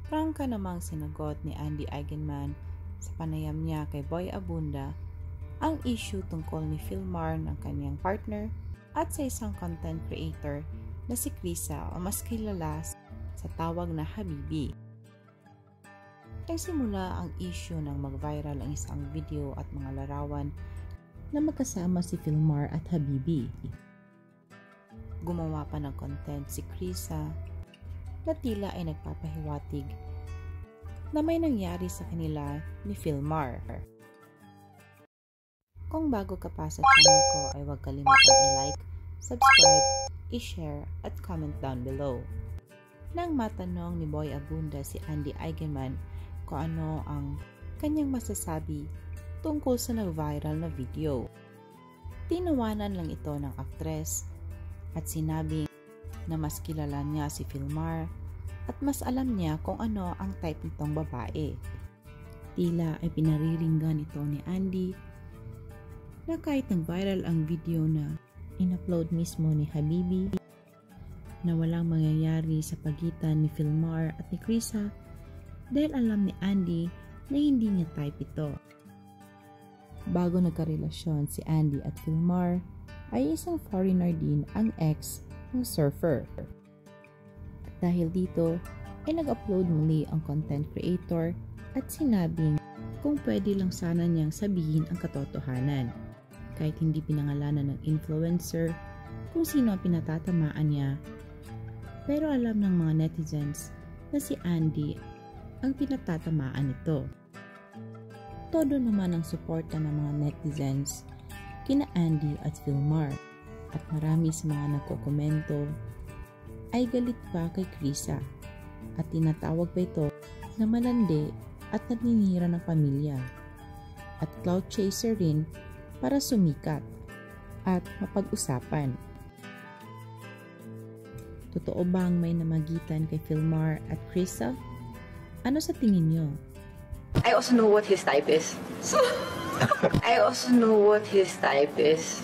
Prangka namang sinagot ni Andy Eigenman sa panayam niya kay Boy Abunda ang issue tungkol ni Philmar ng kanyang partner at sa isang content creator na si Krisa o mas kilala sa tawag na Habibi. Nagsimula ang issue nang mag-viral ang isang video at mga larawan na magkasama si Philmar at Habibi. Gumawa pa ng content si Krisa na tila ay nagpapahiwatig na may nangyari sa kanila ni Philmar. Kung bago ka pa sa channel ko ay huwag kalimutang i-like, subscribe, i-share at comment down below. Nang matanong ni Boy Abunda si Andy Eigenman kung ano ang kanyang masasabi tungkol sa nag-viral na video, tinawanan lang ito ng aktres at sinabi na mas kilala niya si Philmar at mas alam niya kung ano ang type nitong babae. Tila ay pinariringgan ito ni Andy na kahit nag-viral ang video na in-upload mismo ni Habibi na walang mangyayari sa pagitan ni Philmar at ni Krisa dahil alam ni Andy na hindi niya type ito. Bago nagkarelasyon si Andy at Philmar ay isang foreigner din ang ex ng surfer. At dahil dito ay nag-upload muli ang content creator at sinabing kung pwede lang sana niyang sabihin ang katotohanan kahit hindi pinangalanan ng influencer kung sino ang pinatatamaan niya. Pero alam ng mga netizens na si Andy ang pinatatamaan nito. Todo naman ang suporta ng mga netizens kina Andy at Philmar at marami sa mga nagkokomento ay galit pa kay Krisa at tinatawag pa ito na malandi at naninira ng pamilya at cloud chaser rin para sumikat at mapag-usapan. Totoo bang may namagitan kay Philmar at Krisa? Ano sa tingin niyo? I also know what his type is. I also know what his type is.